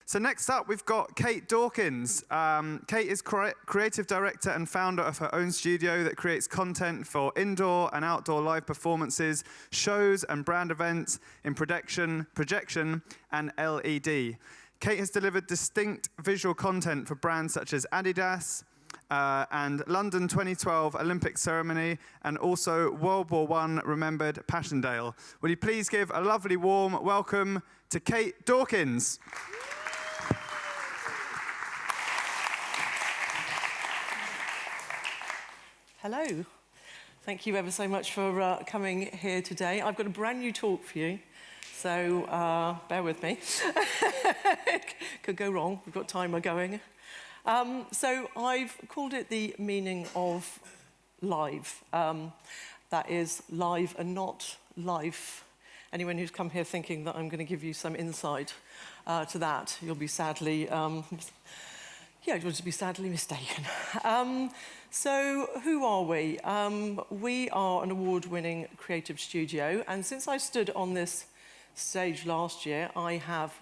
So next up, we've got Kate Dawkins. Kate is creative director and founder of her own studio that creates content for indoor and outdoor live performances, shows and brand events in projection and LED. Kate has delivered distinct visual content for brands such as Adidas and London 2012 Olympic ceremony, and also World War I remembered Passchendaele. Will you please give a lovely warm welcome to Kate Dawkins? Hello. Thank you ever so much for coming here today. I've got a brand new talk for you, so bear with me. Could go wrong. We've got timer going. So I've called it the meaning of live. That is live and not life. Anyone who's come here thinking that I'm going to give you some insight to that, you'll be sadly, you'll just be sadly mistaken. So who are we? We are an award-winning creative studio, and since I stood on this stage last year, I have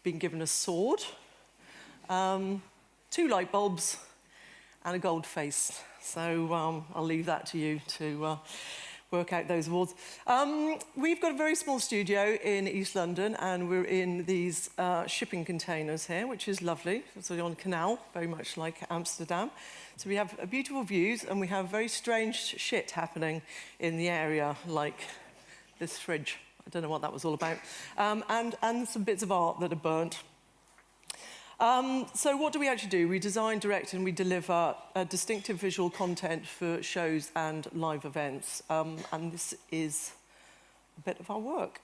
been given a sword, 2 light bulbs, and a gold face. So I'll leave that to you to work out those awards. We've got a very small studio in East London, and we're in these shipping containers here, which is lovely. It's on a canal, very much like Amsterdam. So we have beautiful views, and we have very strange shit happening in the area, like this fridge. I don't know what that was all about. And some bits of art that are burnt. So what do we actually do? We design, direct, and we deliver distinctive visual content for shows and live events. And this is a bit of our work.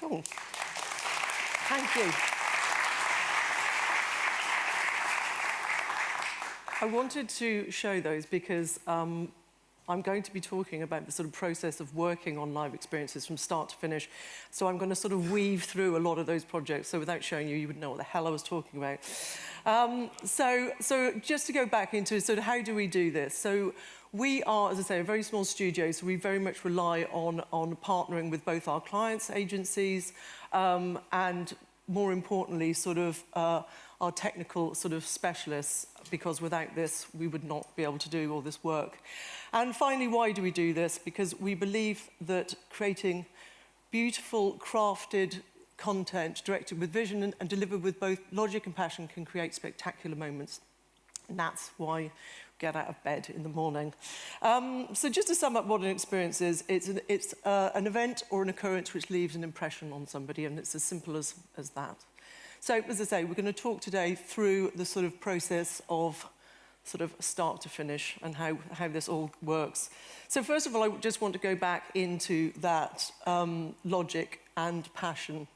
Cool. Thank you. I wanted to show those because I'm going to be talking about the sort of process of working on live experiences from start to finish. So I'm going to sort of weave through a lot of those projects. So without showing you, you would know what the hell I was talking about. So just to go back into sort of how do we do this? So we are, as I say, a very small studio, so we very much rely on partnering with both our clients, agencies, and more importantly, sort of our technical sort of specialists, because without this, we would not be able to do all this work. And finally, why do we do this? Because we believe that creating beautiful, crafted content directed with vision and delivered with both logic and passion can create spectacular moments. And that's why we get out of bed in the morning. So just to sum up what an experience is, it's an event or an occurrence which leaves an impression on somebody, and it's as simple as that. So, as I say, we're going to talk today through the sort of process of sort of start to finish and how this all works. So first of all, I just want to go back into that logic and passion.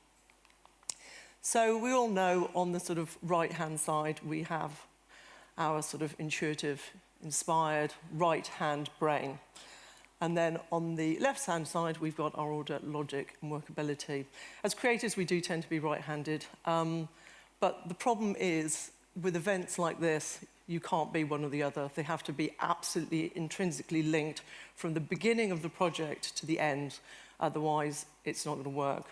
So we all know on the sort of right-hand side, we have our sort of intuitive, inspired right-hand brain. And then on the left-hand side, we've got our order, logic, and workability. As creators, we do tend to be right-handed. But the problem is, with events like this, you can't be one or the other. They have to be absolutely intrinsically linked from the beginning of the project to the end. Otherwise, it's not going to work.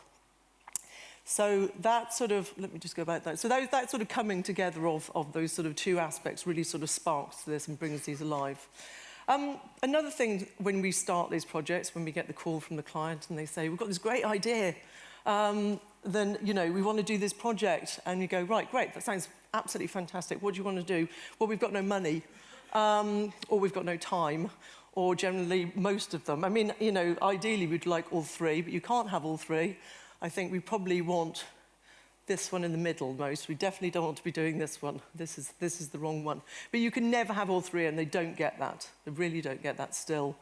So that sort of, let me just go back that. So that sort of coming together of those sort of two aspects really sort of sparks this and brings these alive. Another thing when we start these projects, when we get the call from the client and they say, we've got this great idea, then, you know, we want to do this project. And you go, right, great, that sounds absolutely fantastic. What do you want to do? Well, we've got no money, or we've got no time, or generally most of them. I mean, you know, ideally we'd like all three, but you can't have all three. I think we probably want this one in the middle most. We definitely don't want to be doing this one. This is the wrong one. But you can never have all three, and they don't get that. They really don't get that still.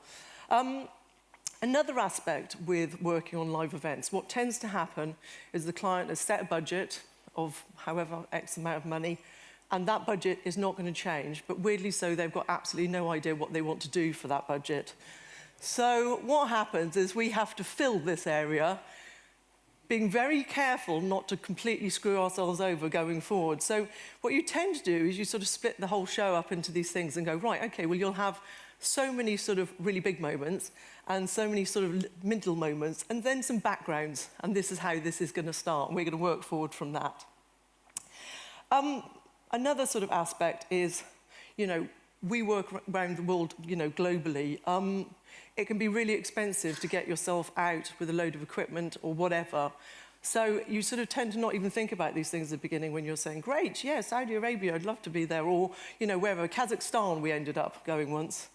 Another aspect with working on live events, what tends to happen is the client has set a budget of however X amount of money, and that budget is not going to change. But weirdly so, they've got absolutely no idea what they want to do for that budget. So what happens is we have to fill this area, being very careful not to completely screw ourselves over going forward. So what you tend to do is you sort of split the whole show up into these things and go, right, okay, well, you'll have so many sort of really big moments and so many sort of middle moments and then some backgrounds, and this is how this is going to start, and we're going to work forward from that. Another sort of aspect is, you know, we work around the world, you know, globally. It can be really expensive to get yourself out with a load of equipment or whatever. So you sort of tend to not even think about these things at the beginning when you're saying, great, yeah, Saudi Arabia, I'd love to be there. Or, you know, wherever, Kazakhstan we ended up going once,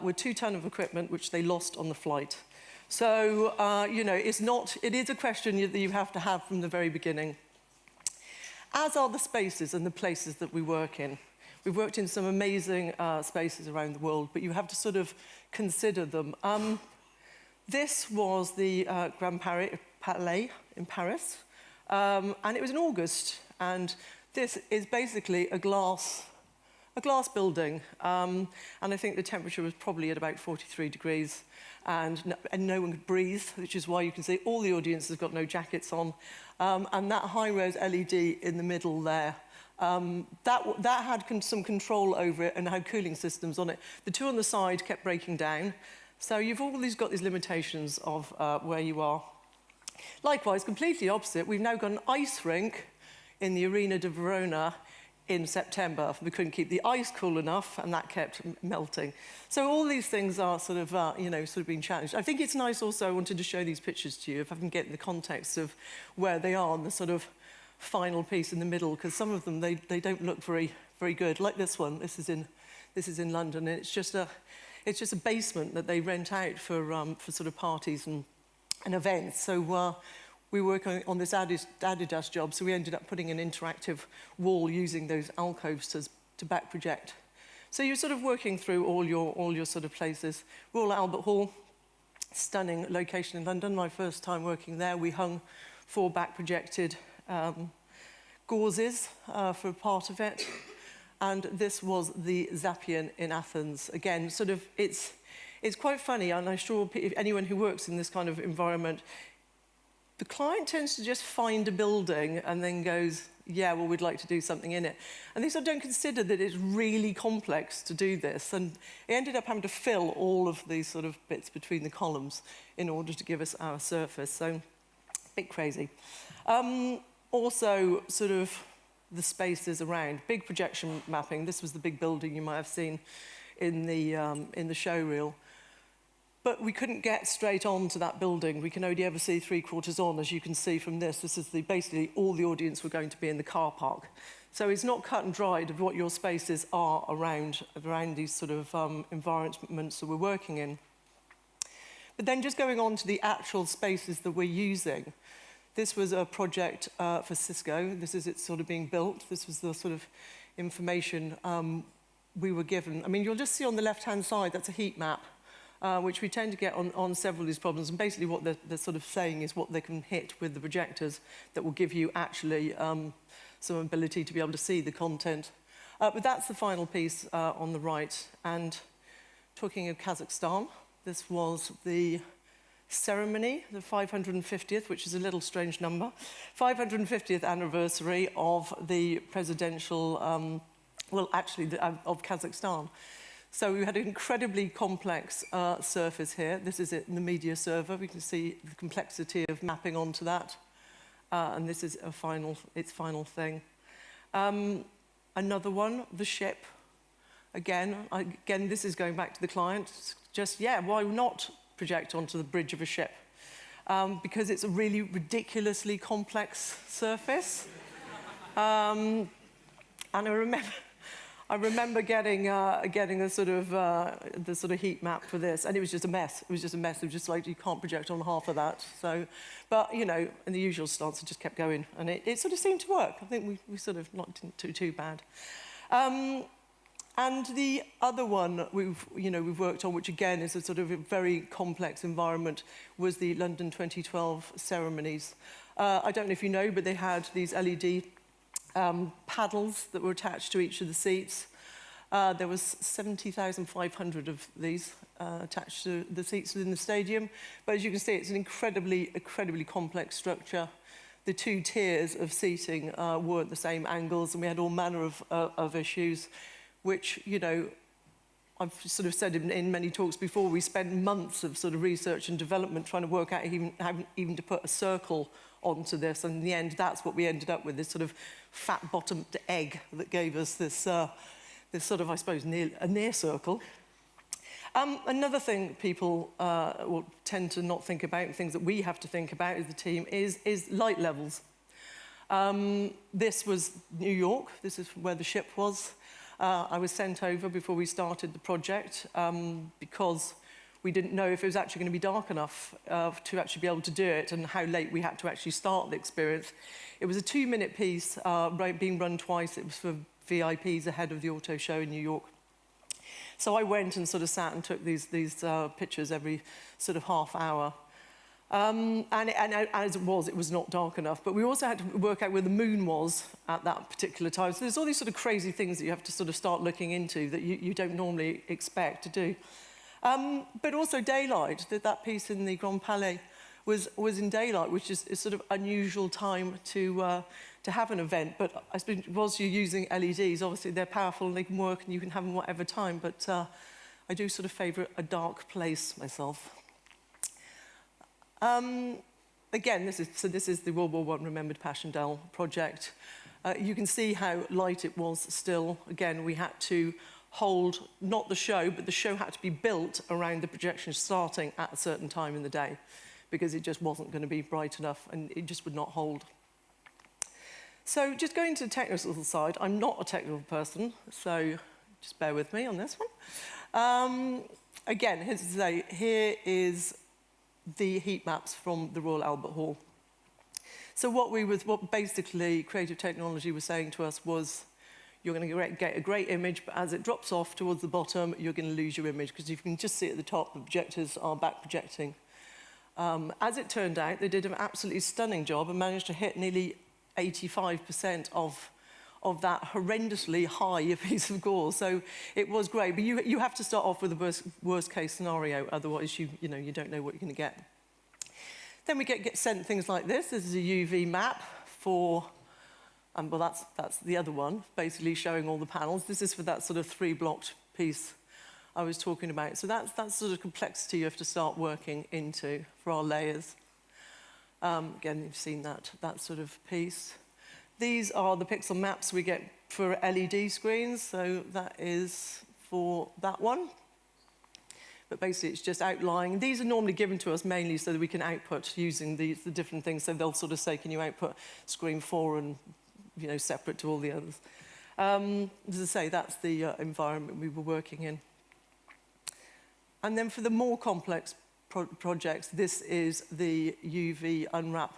with 2 tons of equipment, which they lost on the flight. So, you know, it is a question that you have to have from the very beginning. As are the spaces and the places that we work in. We've worked in some amazing spaces around the world, but you have to sort of consider them. This was the Grand Palais in Paris, and it was in August. And this is basically a glass building, and I think the temperature was probably at about 43 degrees, and no one could breathe, which is why you can see all the audience has got no jackets on, and that high-res LED in the middle there. That had some control over it and had cooling systems on it. The 2 on the side kept breaking down. So you've always got these limitations of where you are. Likewise, completely opposite, we've now got an ice rink in the Arena de Verona in September. We couldn't keep the ice cool enough, and that kept melting. So all these things are sort of, you know, sort of being challenged. I think it's nice also, I wanted to show these pictures to you, if I can get the context of where they are on the sort of final piece in the middle, because some of them, they don't look very, very good. Like this one, this is in London, and it's just a basement that they rent out for sort of parties and events. So we work on this Adidas job, so we ended up putting an interactive wall using those alcoves to back project. So you're sort of working through all your sort of places. Royal Albert Hall, stunning location in London. My first time working there, we hung 4 back projected gauzes for part of it. And this was the Zappeion in Athens. Again, sort of, it's it's quite funny, and I'm sure if anyone who works in this kind of environment, the client tends to just find a building and then goes, yeah, well, we'd like to do something in it. And they sort of don't consider that it's really complex to do this. And it ended up having to fill all of these sort of bits between the columns in order to give us our surface. So, a bit crazy. Also, sort of the spaces around. Big projection mapping. This was the big building you might have seen in the show reel. But we couldn't get straight on to that building. We can only ever see 3/4 on, as you can see from this. This is basically all the audience were going to be in the car park. So it's not cut and dried of what your spaces are around these sort of environments that we're working in. But then just going on to the actual spaces that we're using. This was a project for Cisco. This is it sort of being built. This was the sort of information we were given. I mean, you'll just see on the left-hand side, that's a heat map. Which we tend to get on several of these problems. And basically what they're sort of saying is what they can hit with the projectors that will give you actually some ability to be able to see the content. But that's the final piece on the right. And talking of Kazakhstan, this was the ceremony, the 550th, which is a little strange number, 550th anniversary of the presidential, of Kazakhstan. So we had an incredibly complex surface here. This is it in the media server. We can see the complexity of mapping onto that. And this is its final thing. Another one, the ship. Again, this is going back to the client. Just, yeah, why not project onto the bridge of a ship? Because it's a really ridiculously complex surface. And I remember getting a sort of the sort of heat map for this, and it was just a mess. It was just a mess. It was just like you can't project on half of that. So, but you know, in the usual stance, it just kept going, and it sort of seemed to work. I think we sort of not too bad. And the other one we've worked on, which again is a sort of a very complex environment, was the London 2012 ceremonies. I don't know if you know, but they had these LED paddles that were attached to each of the seats. There was 70,500 of these attached to the seats within the stadium. But as you can see, it's an incredibly complex structure. The two tiers of seating weren't the same angles, and we had all manner of issues, which, you know, I've sort of said in many talks before, we spent months of sort of research and development trying to work out how even to put a circle onto this, and in the end, that's what we ended up with, this sort of fat-bottomed egg that gave us this sort of, I suppose, a near circle. Another thing people will tend to not think about, and things that we have to think about as the team, is light levels. This was New York. This is where the ship was. I was sent over before we started the project because we didn't know if it was actually going to be dark enough to actually be able to do it, and how late we had to actually start the experience. It was a 2-minute piece being run twice. It was for VIPs ahead of the auto show in New York. So I went and sort of sat and took these pictures every sort of half hour. And as it was not dark enough. But we also had to work out where the moon was at that particular time. So there's all these sort of crazy things that you have to sort of start looking into that you don't normally expect to do. But also daylight. That piece in the Grand Palais was in daylight, which is a sort of unusual time to have an event. But I suppose whilst you're using LEDs, obviously they're powerful and they can work and you can have them whatever time. But I do sort of favour a dark place myself. Again, this is the World War I Remembered Passchendaele project. You can see how light it was still. Again, we had to hold, not the show, but the show had to be built around the projection starting at a certain time in the day, because it just wasn't going to be bright enough and it just would not hold. So just going to the technical side, I'm not a technical person, so just bear with me on this one. Again, here is the heat maps from the Royal Albert Hall. So what basically creative technology was saying to us was, you're going to get a great image, but as it drops off towards the bottom, you're going to lose your image, because you can just see at the top, the projectors are back projecting. As it turned out, they did an absolutely stunning job and managed to hit nearly 85% of of that horrendously high piece of gauze. So it was great, but you have to start off with the worst case scenario, otherwise you don't know what you're going to get. Then we get sent things like this. This is a UV map for, well, that's the other one, basically showing all the panels. This is for that sort of 3-blocked piece I was talking about. So that's sort of complexity you have to start working into for our layers. Again, you've seen that sort of piece. These are the pixel maps we get for LED screens, so that is for that one. But basically, it's just outlining. These are normally given to us mainly so that we can output using the different things. So they'll sort of say, can you output screen 4 and, separate to all the others. As I say, that's the environment we were working in. And then for the more complex projects, this is the UV unwrap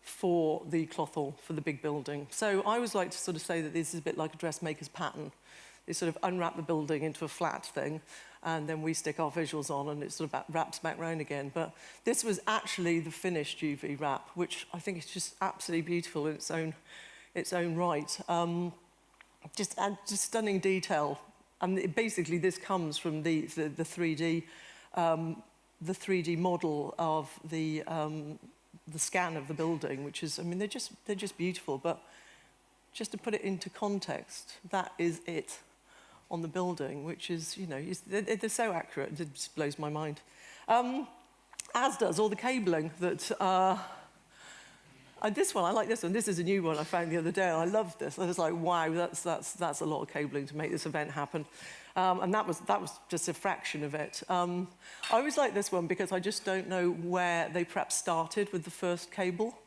for the clothal for the big building. So I always like to sort of say that this is a bit like a dressmaker's pattern. They sort of unwrap the building into a flat thing, and then we stick our visuals on, and it sort of wraps back round again. But this was actually the finished UV wrap, which I think is just absolutely beautiful in its own right. Just stunning detail. And basically, this comes from the 3D model of the scan of the building, which is, I mean, they're just beautiful. But just to put it into context, that is it on the building, which is, they're so accurate, it just blows my mind. As does all the cabling that, this one, I like this one. This is a new one I found the other day, and I love this. I was like, wow, that's a lot of cabling to make this event happen. And that was just a fraction of it. I always like this one because I just don't know where they perhaps started with the first cable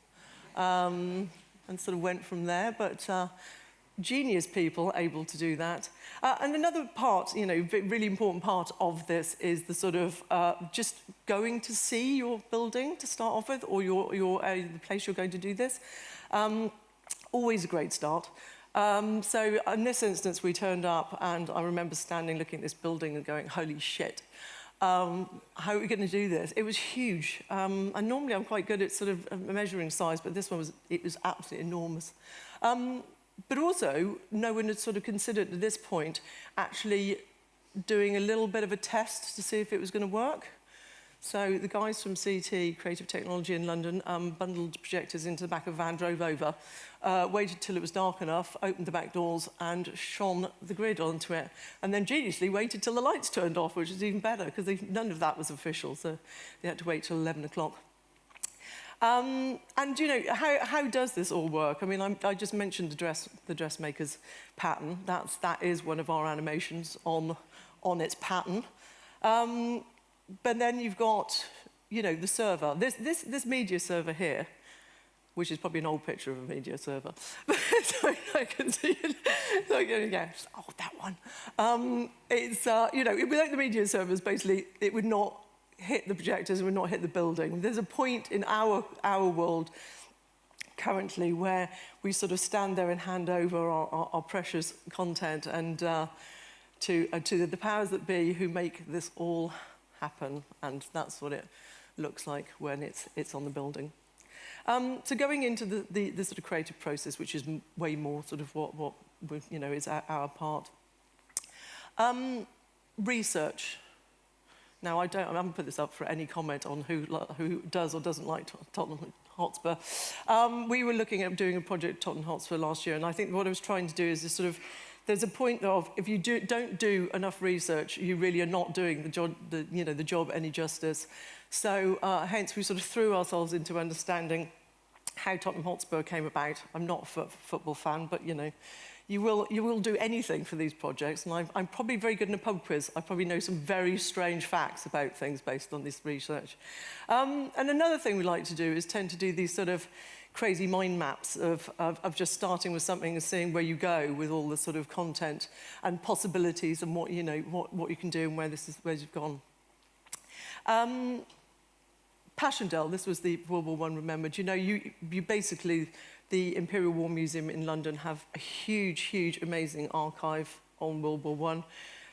and sort of went from there. But genius people able to do that. And another part, really important part of this is the sort of just going to see your building to start off with, or the place you're going to do this. Always a great start. So in this instance, we turned up, and I remember standing looking at this building and going, holy shit. How are we going to do this? It was huge. And normally I'm quite good at sort of measuring size, but this one was absolutely enormous. But also, no one had sort of considered at this point actually doing a little bit of a test to see if it was going to work. So the guys from CT, Creative Technology in London, bundled projectors into the back of a van, drove over, waited till it was dark enough, opened the back doors and shone the grid onto it. And then geniusly waited till the lights turned off, which is even better, because none of that was official, so they had to wait till 11 o'clock. And how does this all work? I mean, I just mentioned the dressmaker's pattern. That is one of our animations on its pattern. But then you've got, the server. This media server here, which is probably an old picture of a media server. So I can see it. So yes, that one. Without the media servers, basically, it would not hit the projectors, it would not hit the building. There's a point in our world currently where we sort of stand there and hand over our precious content and to the powers that be who make this all happen, and that's what it looks like when it's on the building. So going into the sort of creative process, which is way more sort of what is our part. Research. Now, I haven't put this up for any comment on who does or doesn't like Tottenham Hotspur. We were looking at doing a project at Tottenham Hotspur last year, and I think what I was trying to do is this sort of, there's a point of, if you don't do enough research, you really are not doing the job any justice. So hence, we sort of threw ourselves into understanding how Tottenham Hotspur came about. I'm not a football fan, but you will do anything for these projects, and I'm probably very good in a pub quiz. I probably know some very strange facts about things based on this research. And another thing we like to do is tend to do these sort of crazy mind maps of just starting with something and seeing where you go with all the sort of content and possibilities and what you can do and where you've gone. Passchendaele, this was the World War I remembered. You basically, the Imperial War Museum in London have a huge, amazing archive on World War I.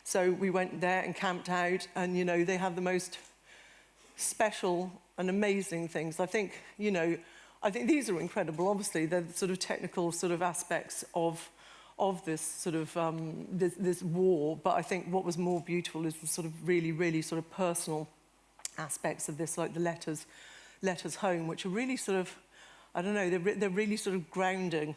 So we went there and camped out, and they have the most special and amazing things. I think, I think these are incredible. Obviously, they're the sort of technical sort of aspects of this sort of this war. But I think what was more beautiful is the sort of really sort of personal aspects of this, like the letters home, which are really sort of, I don't know, they're really sort of grounding.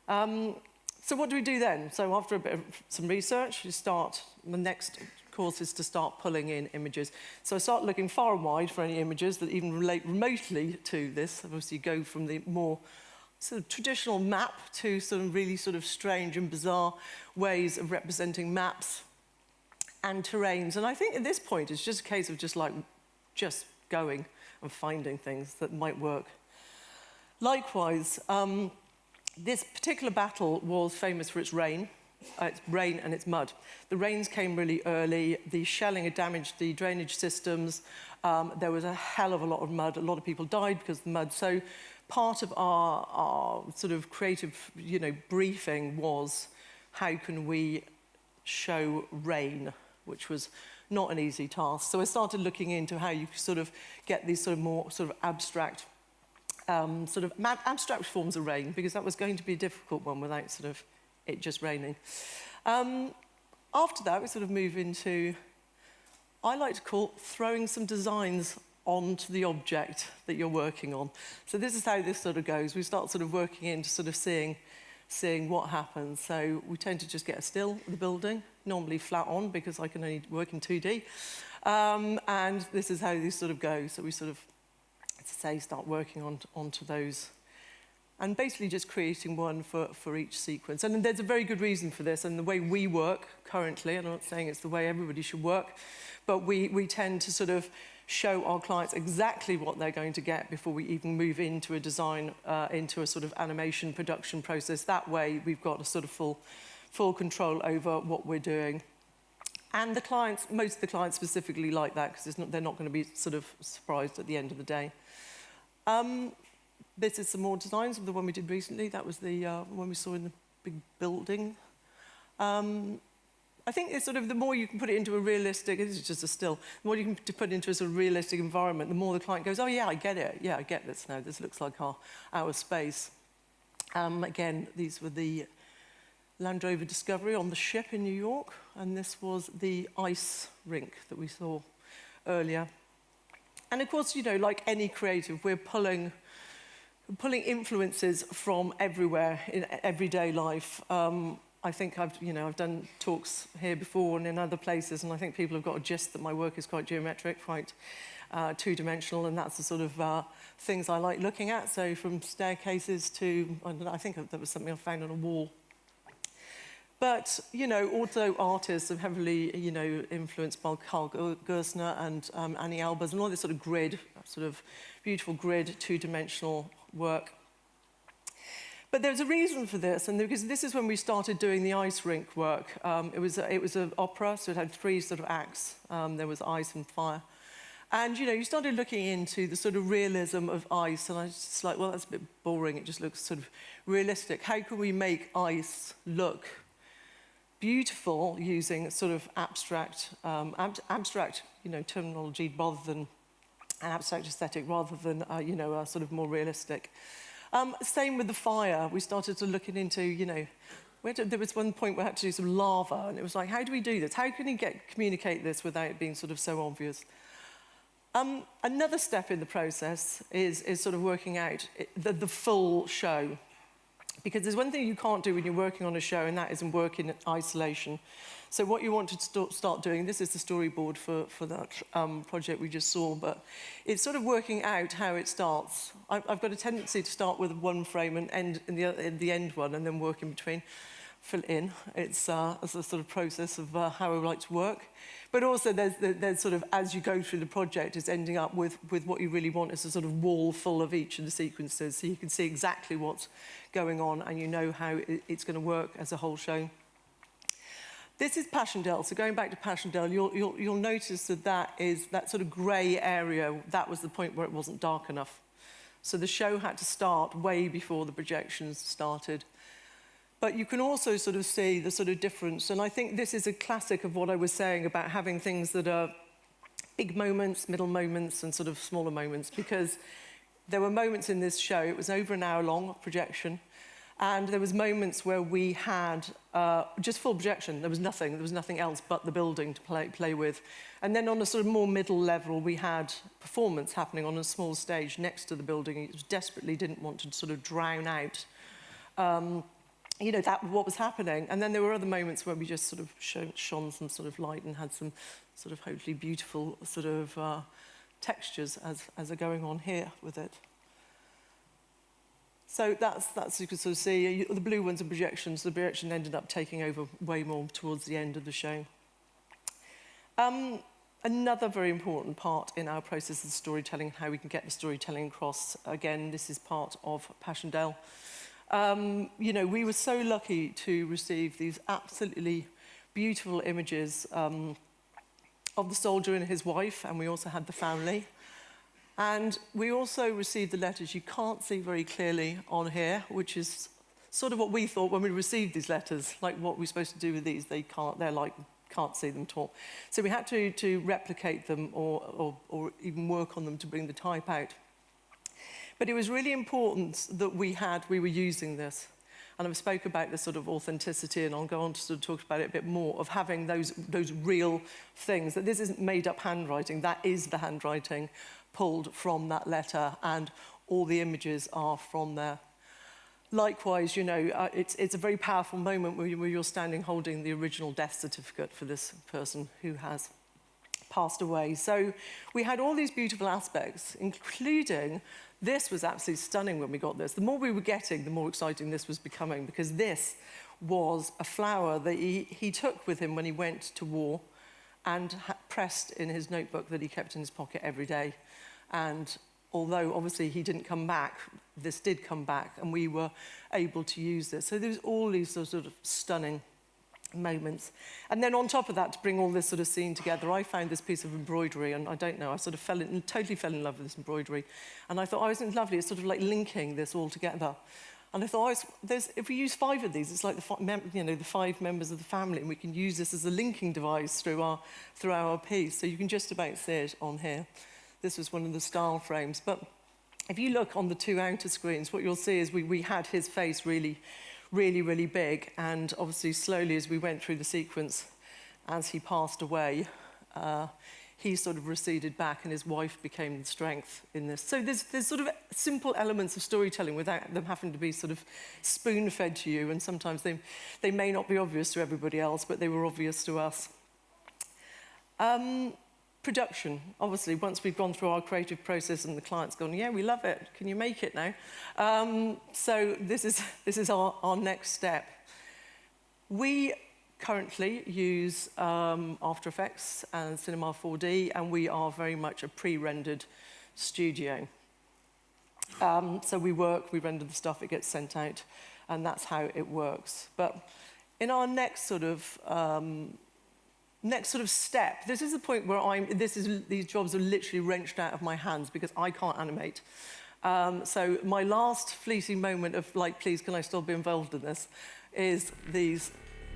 So what do we do then? So after a bit of some research, the next course is to start pulling in images. So I start looking far and wide for any images that even relate remotely to this. Obviously, you go from the more sort of traditional map to some really sort of strange and bizarre ways of representing maps and terrains. And I think at this point, it's just a case of just going and finding things that might work. Likewise, this particular battle was famous for its rain and its mud. The rains came really early. The shelling had damaged the drainage systems. There was a hell of a lot of mud. A lot of people died because of the mud. So part of our sort of creative, briefing was how can we show rain, which was not an easy task. So I started looking into how you could sort of get these sort of more sort of abstract abstract forms of rain, because that was going to be a difficult one without sort of it just raining. After that, we sort of move into, I like to call throwing some designs onto the object that you're working on. So this is how this sort of goes. We start sort of working into sort of seeing what happens. So we tend to just get a still of the building, normally flat on because I can only work in 2D. And this is how these sort of go. So we sort of, as I say, start working onto those and basically just creating one for each sequence. And there's a very good reason for this. And the way we work currently, and I'm not saying it's the way everybody should work, but we tend to sort of show our clients exactly what they're going to get before we even move into a design, into a sort of animation production process. That way, we've got a sort of full control over what we're doing. And the clients, most of the clients specifically like that because they're not going to be sort of surprised at the end of the day. This is some more designs of the one we did recently. That was the one we saw in the big building. I think it's sort of the more you can put it into a realistic, this is just a still, the more you can put it into a sort of realistic environment, the more the client goes, oh yeah, I get it. Yeah, I get this now. This looks like our space. Again, these were the Land Rover Discovery on the ship in New York, and this was the ice rink that we saw earlier. And of course, like any creative, we're pulling influences from everywhere in everyday life. I think I've done talks here before and in other places, and I think people have got a gist that my work is quite geometric, quite two-dimensional, and that's the sort of things I like looking at. So from staircases to, I think there was something I found on a wall. But, also artists are heavily, influenced by Carl Gerstner and Annie Albers and all this sort of grid, sort of beautiful grid, two-dimensional work. But there's a reason for this, and because this is when we started doing the ice rink work. It was an opera, so it had three sort of acts. There was ice and fire. And, you started looking into the sort of realism of ice, and I was just like, well, that's a bit boring. It just looks sort of realistic. How can we make ice look beautiful using sort of abstract, terminology rather than an abstract aesthetic, rather than, a sort of more realistic. Same with the fire. We started to look into, there was one point where we had to do some lava, and it was like, how do we do this? How can you communicate this without it being sort of so obvious? Another step in the process is sort of working out the full show. Because there's one thing you can't do when you're working on a show, and that is work in isolation. So what you want to start doing, this is the storyboard for that project we just saw, but it's sort of working out how it starts. I've got a tendency to start with one frame and end in the end one, and then work in between, fill in. It's a sort of process of how I like to work. But also there's sort of, as you go through the project, it's ending up with what you really want is a sort of wall full of each of the sequences, so you can see exactly what's going on, and you know how it's going to work as a whole show. This is Passchendaele. So going back to Passchendaele, you'll notice that sort of grey area, that was the point where it wasn't dark enough. So the show had to start way before the projections started. But you can also sort of see the sort of difference. And I think this is a classic of what I was saying about having things that are big moments, middle moments, and sort of smaller moments. Because There were moments in this show, it was over an hour long projection, and there was moments where we had just full projection. There was nothing else but the building to play with. And then on a sort of more middle level, we had performance happening on a small stage next to the building. It desperately didn't want to sort of drown out, you know, what was happening. And then there were other moments where we just sort of shone some sort of light and had some sort of hopefully beautiful sort of textures as are going on here with it. So that's you can sort of see, the blue ones are projections. The projection ended up taking over way more towards the end of the show. Another very important part in our process of storytelling, how we can get the storytelling across. Again, this is part of Passchendaele. You know, we were so lucky to receive these absolutely beautiful images of the soldier and his wife, and we also had the family. And we also received the letters you can't see very clearly on here, which is sort of what we thought when we received these letters, like what we're supposed to do with these. Can't see them at all. So we had to replicate them or even work on them to bring the type out. But it was really important that we were using this. And I've spoke about this sort of authenticity, and I'll go on to sort of talk about it a bit more, of having those real things, that this isn't made-up handwriting, that is the handwriting pulled from that letter, and all the images are from there. Likewise, you know, it's a very powerful moment where you're standing holding the original death certificate for this person who has passed away. So we had all these beautiful aspects, including this was absolutely stunning when we got this. The more we were getting, the more exciting this was becoming, because this was a flower that he took with him when he went to war and pressed in his notebook that he kept in his pocket every day. And although obviously he didn't come back, this did come back, and we were able to use this. So there's all these sort of stunning moments. And then on top of that, to bring all this sort of scene together, I found this piece of embroidery, and I don't know, I sort of totally fell in love with this embroidery. And I thought, oh, isn't it lovely? It's sort of like linking this all together. And I thought, if we use 5 of these, it's like the 5 members of the family, and we can use this as a linking device through our piece. So you can just about see it on here. This was one of the style frames. But if you look on the 2 outer screens, what you'll see is we had his face really big, and obviously slowly as we went through the sequence, as he passed away, he sort of receded back, and his wife became the strength in this. So there's sort of simple elements of storytelling without them having to be sort of spoon-fed to you, and sometimes they may not be obvious to everybody else, but they were obvious to us. Production, obviously, once we've gone through our creative process and the client's gone, yeah, we love it, can you make it now? So this is our next step. We currently use After Effects and Cinema 4D, and we are very much a pre-rendered studio. So we render the stuff, it gets sent out, and that's how it works. But in our next sort of step, this is the point where these jobs are literally wrenched out of my hands because I can't animate. So my last fleeting moment of like, please, can I still be involved in this, is these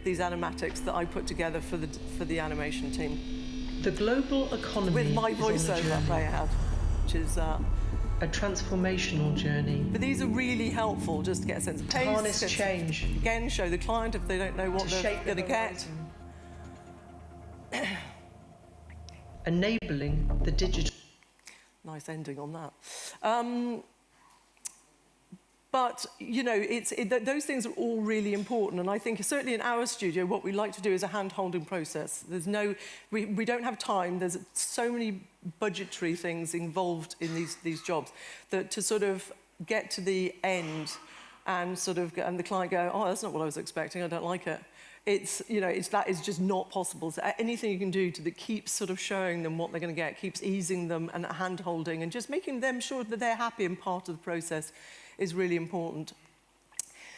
animatics that I put together for the animation team. The global economy with my voiceover is I had, which is a transformational journey. But these are really helpful just to get a sense of taste. To harness change. Again, show the client if they don't know what they're going to get. Enabling the digital. Nice ending on that. But, you know, those things are all really important. And I think certainly in our studio, what we like to do is a hand-holding process. We don't have time. There's so many budgetary things involved in these jobs that to sort of get to the end and the client go, oh, that's not what I was expecting. I don't like it. That is just not possible. So anything you can do that keeps sort of showing them what they're going to get, keeps easing them and hand-holding and just making them sure that they're happy and part of the process is really important.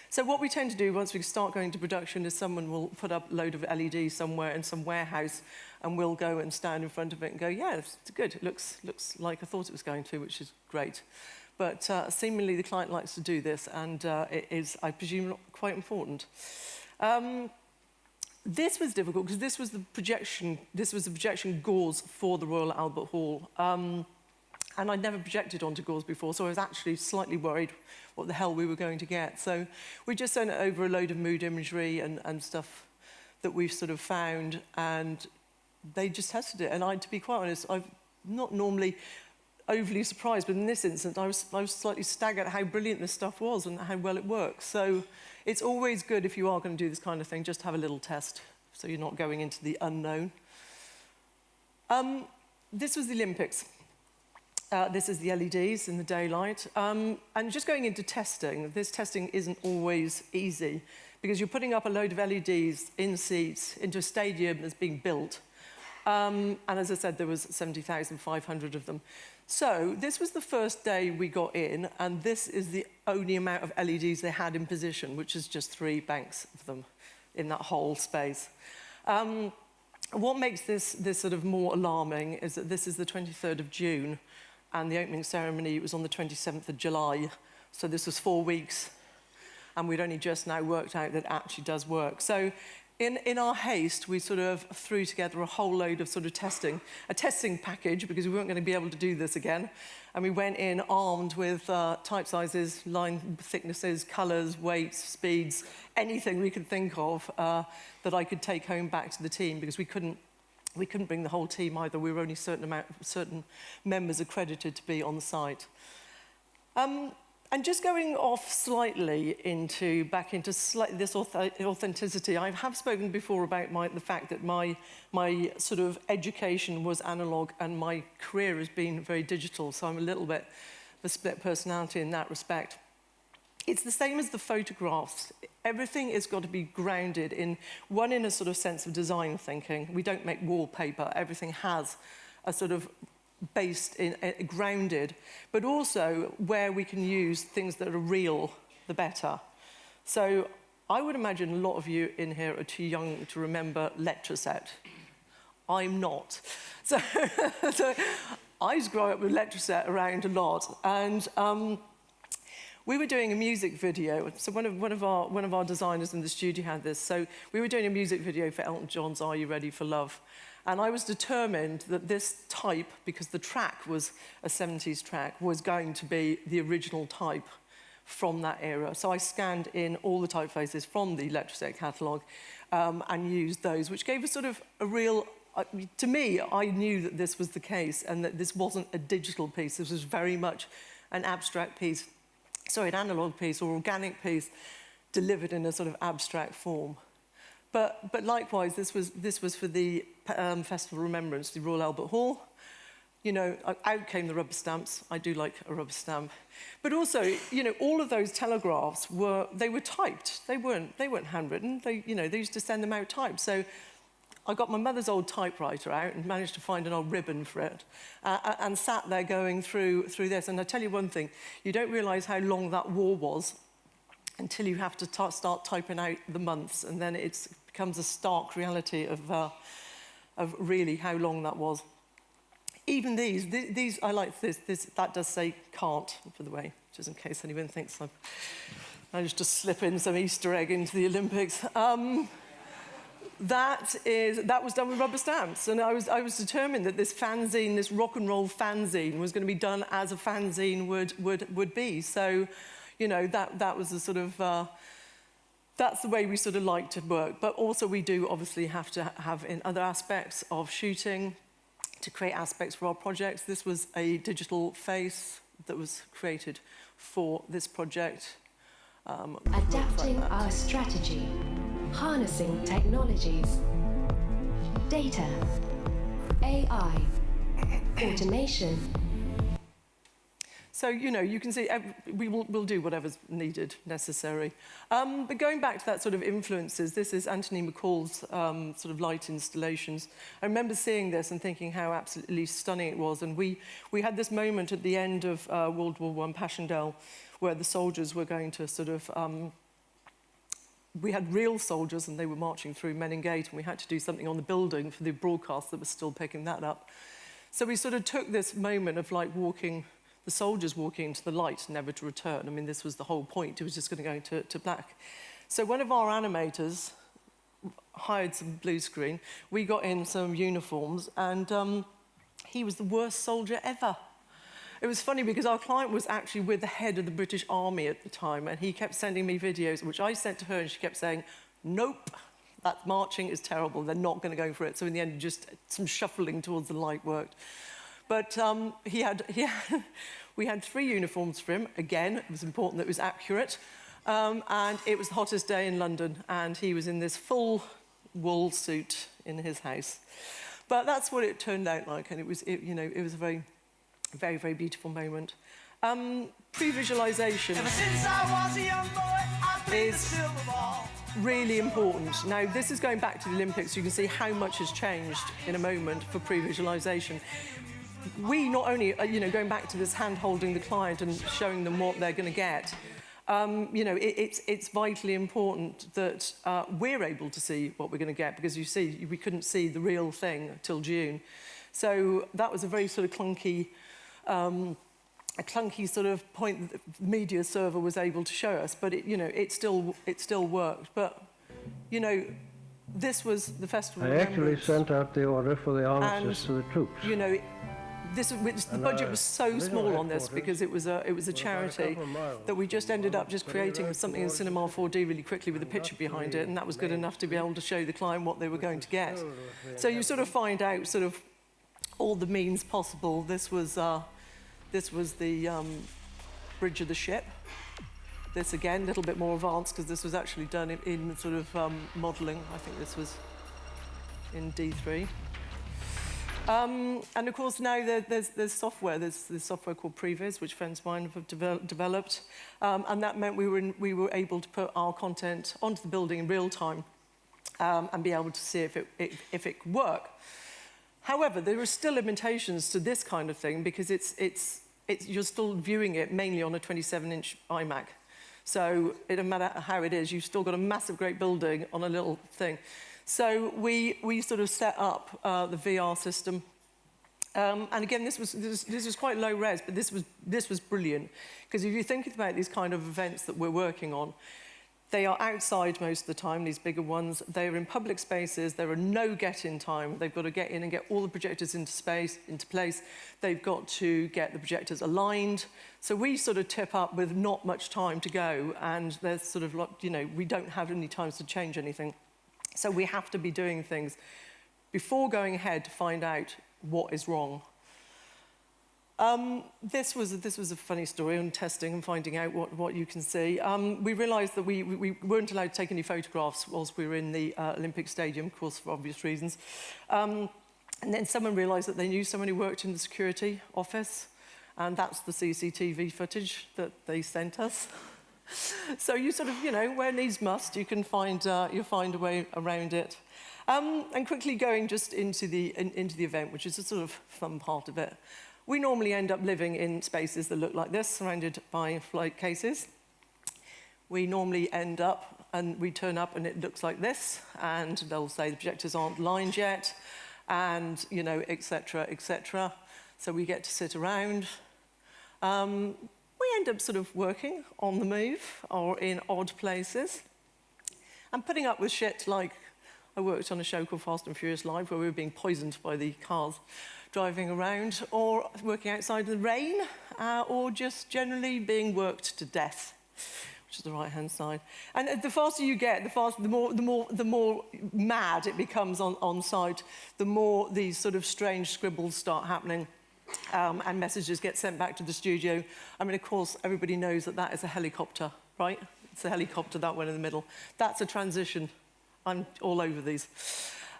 So what we tend to do once we start going to production is someone will put up a load of LEDs somewhere in some warehouse, and we'll go and stand in front of it and go, yeah, it's good. It looks like I thought it was going to, which is great. But seemingly the client likes to do this, and it is, I presume, quite important. This was difficult because this was the projection gauze for the Royal Albert Hall. And I'd never projected onto gauze before, so I was actually slightly worried what the hell we were going to get. So we just sent it over a load of mood imagery and stuff that we've sort of found, and they just tested it. And to be quite honest, I'm not normally overly surprised, but in this instance, I was slightly staggered at how brilliant this stuff was and how well it works. So it's always good, if you are going to do this kind of thing, just have a little test, so you're not going into the unknown. This was the Olympics. This is the LEDs in the daylight. And just going into testing, this testing isn't always easy, because you're putting up a load of LEDs in seats into a stadium that's being built. And as I said, there was 70,500 of them. So this was the first day we got in, and this is the only amount of LEDs they had in position, which is just 3 banks of them in that whole space. What makes this sort of more alarming is that this is the 23rd of June, and the opening ceremony was on the 27th of July. So this was 4 weeks, and we'd only just now worked out that it actually does work. So in our haste, we sort of threw together a whole load of sort of a testing package, because we weren't going to be able to do this again. And we went in armed with type sizes, line thicknesses, colours, weights, speeds, anything we could think of that I could take home back to the team, because we couldn't bring the whole team either. We were only certain members accredited to be on the site. And just going off slightly back into this authenticity, I have spoken before about the fact that my sort of education was analogue and my career has been very digital, so I'm a little bit of a split personality in that respect. It's the same as the photographs. Everything has got to be grounded in a sort of sense of design thinking. We don't make wallpaper. Everything has a sort of grounded, but also where we can use things that are real, the better. So I would imagine a lot of you in here are too young to remember lecture set. I'm not. So I used to grow up with lecture set around a lot, and we were doing a music video. So one of our designers in the studio had this. So we were doing a music video for Elton John's "Are You Ready for Love?" And I was determined that this type, because the track was a 70s track, was going to be the original type from that era. So I scanned in all the typefaces from the Electroset catalogue and used those, which gave us sort of a real... to me, I knew that this was the case and that this wasn't a digital piece. This was very much an abstract piece, an analog piece or organic piece delivered in a sort of abstract form. But likewise, this was for the Festival of Remembrance, the Royal Albert Hall. You know, out came the rubber stamps. I do like a rubber stamp. But also, you know, all of those telegraphs were typed. They weren't handwritten. They used to send them out typed. So I got my mother's old typewriter out and managed to find an old ribbon for it, and sat there going through this. And I tell you one thing, you don't realise how long that war was until you have to start typing out the months, and then it becomes a stark reality of really how long that was. Even these I like this. That does say "can't" for the way, just in case anyone thinks I've managed to slip in some Easter egg into the Olympics. That was done with rubber stamps, and I was determined that this fanzine, this rock and roll fanzine, was going to be done as a fanzine would be. So, you know, that was the sort of that's the way we sort of like to work. But also we do obviously have to have in other aspects of shooting to create aspects for our projects. This was a digital face that was created for this project. Adapting our strategy, harnessing technologies, data, AI, automation. So, you know, you can see we'll do whatever's needed, necessary. But going back to that sort of influences, this is Anthony McCall's sort of light installations. I remember seeing this and thinking how absolutely stunning it was. And we had this moment at the end of World War I, Passchendaele, where the soldiers were going to sort of... we had real soldiers and they were marching through Menin Gate, and we had to do something on the building for the broadcast that was still picking that up. So we sort of took this moment of like the soldiers walking into the light, never to return. I mean, this was the whole point. It was just going to go to black. So one of our animators hired some blue screen. We got in some uniforms, and he was the worst soldier ever. it was funny because our client was actually with the head of the British Army at the time, and he kept sending me videos, which I sent to her, and she kept saying, nope, that marching is terrible, they're not going to go for it. So in the end, just some shuffling towards the light worked. But we had 3 uniforms for him. Again, it was important that it was accurate. And it was the hottest day in London, and he was in this full wool suit in his house. But that's what it turned out like, and it was a very, very, very beautiful moment. Pre-visualization is really important. Now, this is going back to the Olympics. You can see how much has changed in a moment for pre-visualization. We not only, going back to this hand-holding the client and showing them what they're going to get, it's vitally important that we're able to see what we're going to get, because you see, we couldn't see the real thing till June. So that was a very sort of clunky, sort of point that the media server was able to show us, but it still worked. But this was the Festival of Remembrance. I actually sent out the order for the armistice to the troops. The budget was so small on this because it was a charity that we just ended up just creating something in Cinema 4D really quickly with a picture behind it, and that was good enough to be able to show the client what they were going to get. So you sort of find out sort of all the means possible. This was the bridge of the ship. This again, a little bit more advanced because this was actually done in sort of modelling. I think this was in D3. And of course now there's software. There's software called Previs, which friends of mine have developed, and that meant we were able to put our content onto the building in real time and be able to see if it could work. However, there are still limitations to this kind of thing because you're still viewing it mainly on a 27-inch iMac. So it doesn't matter how it is, you've still got a massive, great building on a little thing. So we sort of set up the VR system, and again this was quite low res, but this was brilliant, because if you think about these kind of events that we're working on, they are outside most of the time. These bigger ones, they are in public spaces. There are no get-in time. They've got to get in and get all the projectors into place. They've got to get the projectors aligned. So we sort of tip up with not much time to go, and there's sort of like we don't have any time to change anything. So we have to be doing things before going ahead to find out what is wrong. This was a funny story on testing and finding out what you can see. We realised that we weren't allowed to take any photographs whilst we were in the Olympic Stadium, of course, for obvious reasons. And then someone realised that they knew someone who worked in the security office, and that's the CCTV footage that they sent us. So you sort of, where needs must, you can find a way around it. And quickly going just into the event, which is a sort of fun part of it. We normally end up living in spaces that look like this, surrounded by flight cases. We normally end up, and we turn up and it looks like this, and they'll say the projectors aren't lined yet, and, et cetera, et cetera. So we get to sit around. We end up sort of working on the move or in odd places and putting up with shit like I worked on a show called Fast and Furious Live where we were being poisoned by the cars driving around, or working outside in the rain, or just generally being worked to death, which is the right-hand side. And the faster you get, the more mad it becomes on site, the more these sort of strange scribbles start happening. And messages get sent back to the studio. I mean, of course, everybody knows that is a helicopter, right? It's a helicopter, that one in the middle. That's a transition. I'm all over these.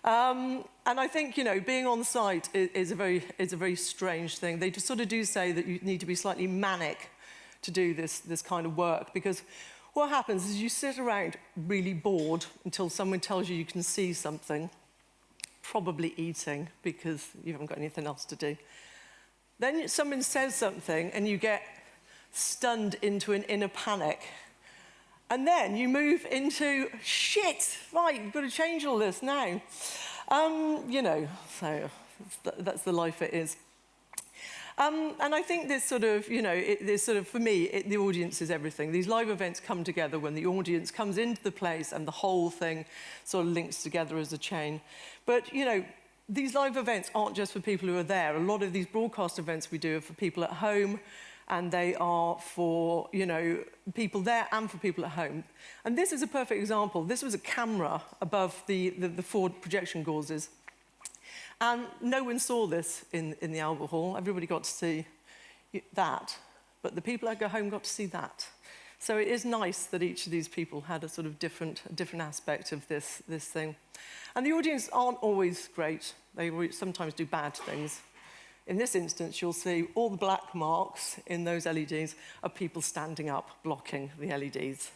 And I think, being on site is a very strange thing. They just sort of do say that you need to be slightly manic to do this kind of work, because what happens is you sit around really bored until someone tells you can see something, probably eating because you haven't got anything else to do. Then someone says something and you get stunned into an inner panic. And then you move into, shit, right, you've got to change all this now. So that's the life it is. And I think this sort of, for me, the audience is everything. These live events come together when the audience comes into the place and the whole thing sort of links together as a chain. But, these live events aren't just for people who are there. A lot of these broadcast events we do are for people at home, and they are for, you know, people there and for people at home. And this is a perfect example. This was a camera above the Ford projection gauzes. And no one saw this in the Albert Hall. Everybody got to see that. But the people at home got to see that. So it is nice that each of these people had a sort of different aspect of this thing. And the audience aren't always great. They sometimes do bad things. In this instance, you'll see all the black marks in those LEDs are people standing up, blocking the LEDs.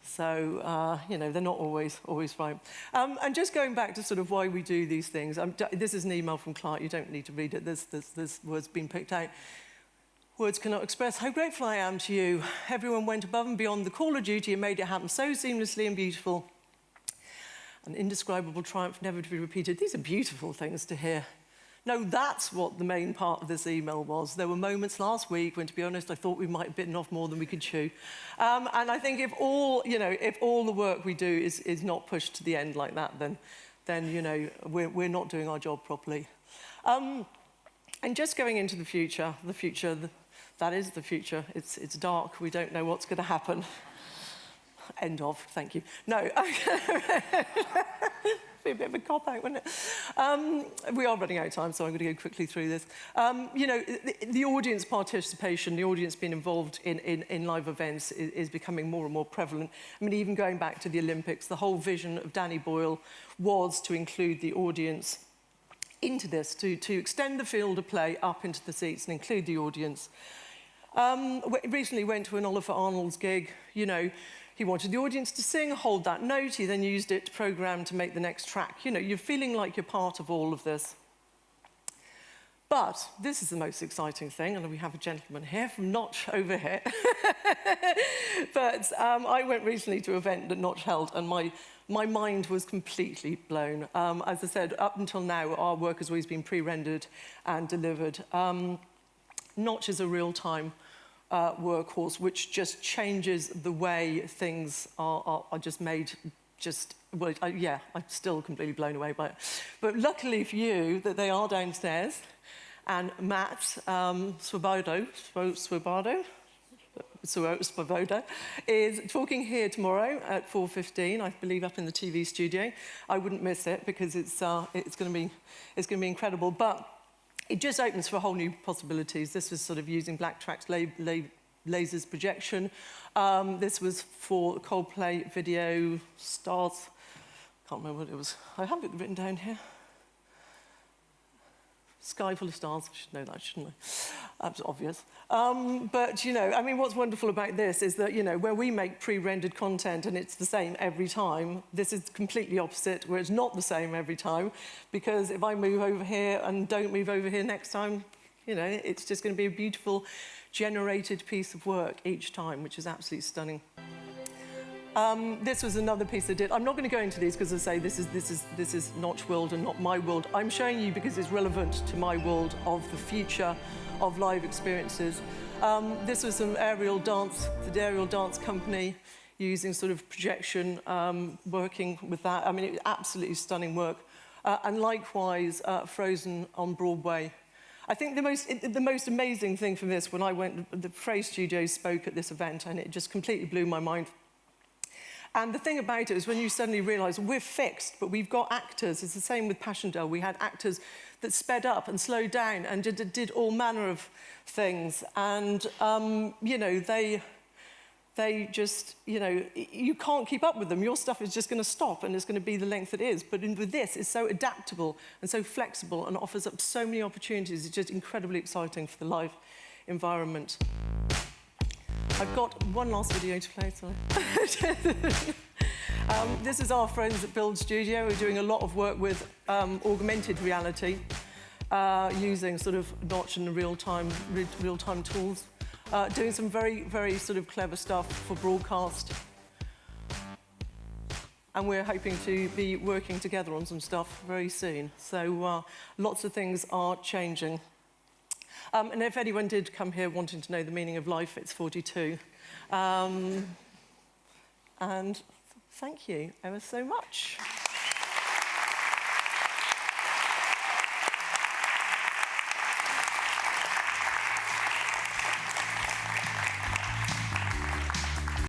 So, you know, they're not always right. And just going back to sort of why we do these things, this is an email from Clark. You don't need to read it. This word's been picked out. Words cannot express how grateful I am to you. Everyone went above and beyond the call of duty and made it happen so seamlessly and beautiful. An indescribable triumph never to be repeated. These are beautiful things to hear. No, that's what the main part of this email was. There were moments last week when, to be honest, I thought we might have bitten off more than we could chew. And I think if all the work we do is not pushed to the end like that, then you know, we're not doing our job properly. And just going into the future, that is the future. It's dark. We don't know what's going to happen. End of. Thank you. No. Be a bit of a cop-out, wouldn't it? We are running out of time, so I'm going to go quickly through this. You know, the audience participation, the audience being involved in live events is becoming more and more prevalent. I mean, even going back to the Olympics, the whole vision of Danny Boyle was to include the audience into this, to extend the field of play up into the seats and include the audience. Recently went to an Oliver Arnold's gig, you know. He wanted the audience to sing, hold that note. He then used it to program to make the next track. You know, you're feeling like you're part of all of this. But this is the most exciting thing, and we have a gentleman here from Notch over here. But I went recently to an event that Notch held, and my mind was completely blown. As I said, up until now, our work has always been pre-rendered and delivered. Notch is a real-time workhorse, which just changes the way things are just made. Well, yeah, I'm still completely blown away by it. But luckily for you, that they are downstairs, and Matt Swoboda is talking here tomorrow at 4:15, I believe, up in the TV studio. I wouldn't miss it because it's going to be incredible. But it just opens for whole new possibilities. This was sort of using black tracks, lasers projection. This was for Coldplay video stars. Can't remember what it was. I have it written down here. Sky full of stars. I should know that, shouldn't I? That's obvious. But, you know, I mean, what's wonderful about this is that, you know, where we make pre-rendered content and it's the same every time, this is completely opposite, where it's not the same every time, because if I move over here and don't move over here next time, you know, it's just going to be a beautiful generated piece of work each time, which is absolutely stunning. This was another piece I did. I'm not going to go into these because, as I say, this is Notch world and not my world. I'm showing you because it's relevant to my world of the future of live experiences. This was some aerial dance, the aerial dance company, using sort of projection, working with that. I mean, it was absolutely stunning work. And likewise, Frozen on Broadway. I think the most amazing thing from this, when I went, the Frey Studios spoke at this event, and it just completely blew my mind. And the thing about it is when you suddenly realise we're fixed, but we've got actors. It's the same with Passchendaele. We had actors that sped up and slowed down and did all manner of things. And, you know, they just, you know, you can't keep up with them. Your stuff is just going to stop and it's going to be the length it is. But with this, it's so adaptable and so flexible and offers up so many opportunities. It's just incredibly exciting for the live environment. I've got one last video to play, sorry. This is our friends at Build Studio. We're doing a lot of work with augmented reality, using sort of Notch and real-time tools, doing some very, very sort of clever stuff for broadcast. And we're hoping to be working together on some stuff very soon. So lots of things are changing. And if anyone did come here wanting to know the meaning of life, it's 42. And thank you ever so much.